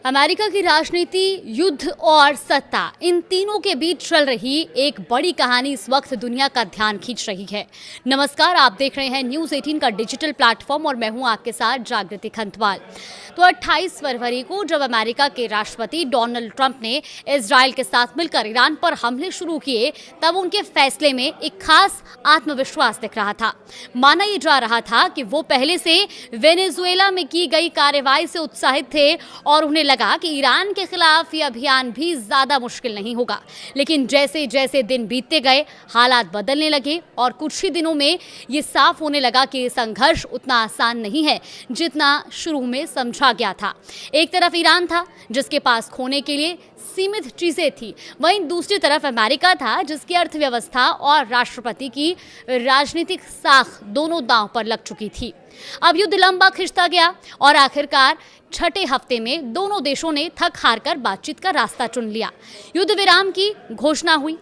America की राजनीति, युद्ध और सत्ता, इन तीनों के बीच चल रही एक बड़ी कहानी इस वक्त दुनिया का ध्यान खींच रही है। नमस्कार, आप देख रहे हैं न्यूज़ 18 का डिजिटल प्लेटफॉर्म और मैं हूं आपके साथ जागृति खंतवाल। तो 28 फरवरी को जब अमेरिका के राष्ट्रपति डोनाल्ड ट्रंप ने इजराइल के साथ मिलकर ईरान पर हमले शुरू किए, तब उनके फैसले में एक खास आत्मविश्वास दिख रहा था। माना यह जा रहा था कि वो पहले से वेनेजुएला में की गई कार्रवाई से उत्साहित थे और उन्हें लगा कि ईरान के खिलाफ ये अभियान भी ज्यादा मुश्किल नहीं होगा। लेकिन जैसे जैसे दिन बीतते गए, हालात बदलने लगे और कुछ ही दिनों में ये साफ होने लगा कि ये संघर्ष उतना आसान नहीं है जितना शुरू में समझा गया था। एक तरफ ईरान था जिसके पास खोने के लिए सीमित चीजें थी, वहीं दूसरी तरफ अमेरिका था जिसकी अर्थव्यवस्था और राष्ट्रपति की राजनीतिक साख दोनों दांव पर लग चुकी थी। अब युद्ध लंबा खिंचता गया और आखिरकार छठे हफ्ते में दोनों देशों ने थक हार कर बातचीत का रास्ता चुन लिया। युद्ध विराम की घोषणा हुई।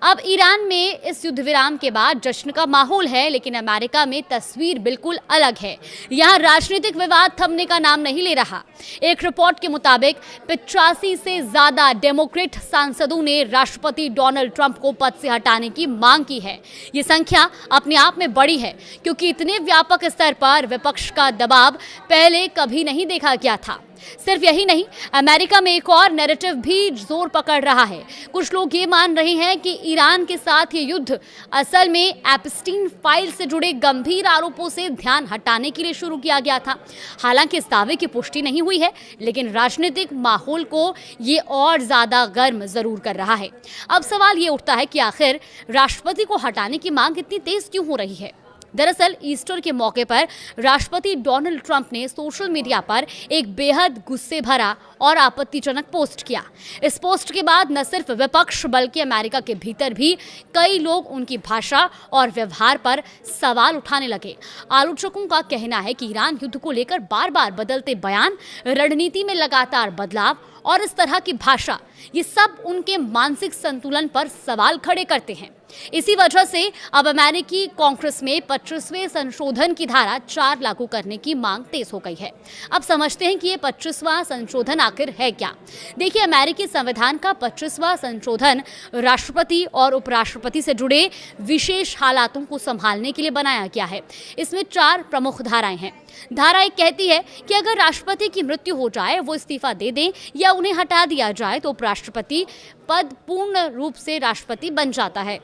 अब ईरान में इस युद्ध विराम के बाद जश्न का माहौल है, लेकिन अमेरिका में तस्वीर बिल्कुल अलग है। यहाँ राजनीतिक विवाद थमने का नाम नहीं ले रहा। एक रिपोर्ट के मुताबिक 85 से ज्यादा डेमोक्रेट सांसदों ने राष्ट्रपति डोनाल्ड ट्रंप को पद से हटाने की मांग की है। ये संख्या अपने आप में बड़ी है, क्योंकि इतने व्यापक स्तर पर विपक्ष का दबाव पहले कभी नहीं देखा गया था। सिर्फ यही नहीं, अमेरिका में एक और नैरेटिव भी जोर पकड़ रहा है। कुछ लोग ये मान रहे हैं कि ईरान के साथ ये युद्ध असल में एप्स्टीन फाइल से जुड़े गंभीर आरोपों से ध्यान हटाने के लिए शुरू किया गया था। हालांकि इस दावे की पुष्टि नहीं हुई है, लेकिन राजनीतिक माहौल को ये और ज्यादा गर्म जरूर कर रहा है। अब सवाल ये उठता है कि आखिर राष्ट्रपति को हटाने की मांग इतनी तेज क्यों हो रही है। दरअसल ईस्टर के मौके पर राष्ट्रपति डोनाल्ड ट्रंप ने सोशल मीडिया पर एक बेहद गुस्से भरा और आपत्तिजनक पोस्ट किया। इस पोस्ट के बाद न सिर्फ विपक्ष बल्कि अमेरिका के भीतर भी कई लोग उनकी भाषा और व्यवहार पर सवाल उठाने लगे। आलोचकों का कहना है कि ईरान युद्ध को लेकर बार बार बदलते बयान, रणनीति में लगातार बदलाव और इस तरह की भाषा, ये सब उनके मानसिक संतुलन पर सवाल खड़े करते हैं। इसी वजह से अब अमेरिकी कांग्रेस में 25वें संशोधन की धारा 4 लागू करने की मांग तेज हो गई है। अब समझते हैं कि ये 25वां संशोधन आखिर है क्या। देखिए, अमेरिकी संविधान का 25वां संशोधन राष्ट्रपति और उपराष्ट्रपति से जुड़े विशेष हालातों को संभालने के लिए बनाया गया है। इसमें 4 प्रमुख धाराएं हैं। धारा 1 कहती है कि अगर राष्ट्रपति की मृत्यु हो जाए, वो इस्तीफा दे दें या उन्हें हटा दिया जाए, तो उपराष्ट्रपति पद पूर्ण रूप से राष्ट्रपति बन जाता है।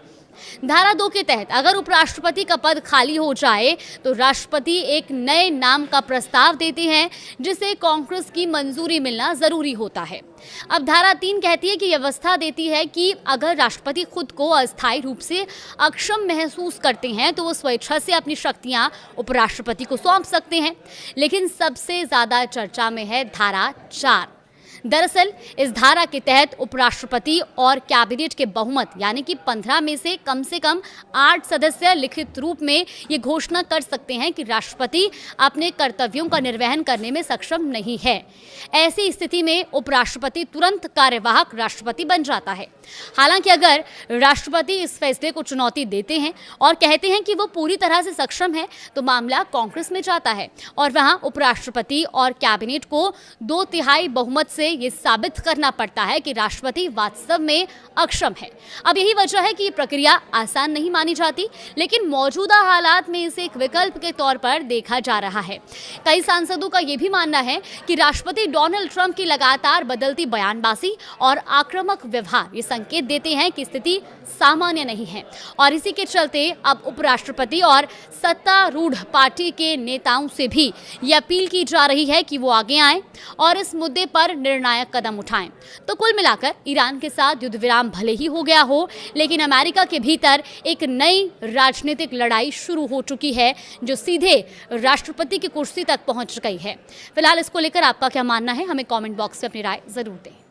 धारा 2 के तहत अगर उपराष्ट्रपति का पद खाली हो जाए तो राष्ट्रपति एक नए नाम का प्रस्ताव देते हैं, जिसे कांग्रेस की मंजूरी मिलना जरूरी होता है। अब धारा 3 कहती है कि व्यवस्था देती है कि अगर राष्ट्रपति खुद को अस्थायी रूप से अक्षम महसूस करते हैं तो वो स्वेच्छा से अपनी शक्तियां उपराष्ट्रपति को सौंप सकते हैं। लेकिन सबसे ज्यादा चर्चा में है धारा 4। दरअसल इस धारा के तहत उपराष्ट्रपति और कैबिनेट के बहुमत यानी कि 15 में से कम 8 सदस्य लिखित रूप में ये घोषणा कर सकते हैं कि राष्ट्रपति अपने कर्तव्यों का निर्वहन करने में सक्षम नहीं है। ऐसी स्थिति में उपराष्ट्रपति तुरंत कार्यवाहक राष्ट्रपति बन जाता है। हालांकि अगर राष्ट्रपति इस फैसले को चुनौती देते हैं और कहते हैं कि वो पूरी तरह से सक्षम है, तो मामला कांग्रेस में जाता है और वहां उपराष्ट्रपति और कैबिनेट को 2/3 बहुमत से ये साबित करना पड़ता है कि राष्ट्रपति वास्तव में अक्षम है। अब यही वजह है कि ये प्रक्रिया आसान नहीं मानी जाती, लेकिन मौजूदा हालात में इसे एक विकल्प के तौर पर देखा जा रहा है। कई सांसदों का यह भी मानना है कि राष्ट्रपति डोनाल्ड ट्रंप की लगातार बदलती बयानबाजी और आक्रामक व्यवहार ये संकेत देते हैं कि स्थिति सामान्य नहीं है और इसी के चलते अब उपराष्ट्रपति और सत्तारूढ़ पार्टी के नेताओं से भी ये अपील की जा रही है कि वो आगे आएं और इस मुद्दे पर निर्णायक कदम उठाएं। तो कुल मिलाकर ईरान के साथ युद्ध विराम भले ही हो गया हो, लेकिन अमेरिका के भीतर एक नई राजनीतिक लड़ाई शुरू हो चुकी है जो सीधे राष्ट्रपति की कुर्सी तक पहुंच गई है। फिलहाल इसको लेकर आपका क्या मानना है, हमें कमेंट बॉक्स में अपनी राय जरूर दें।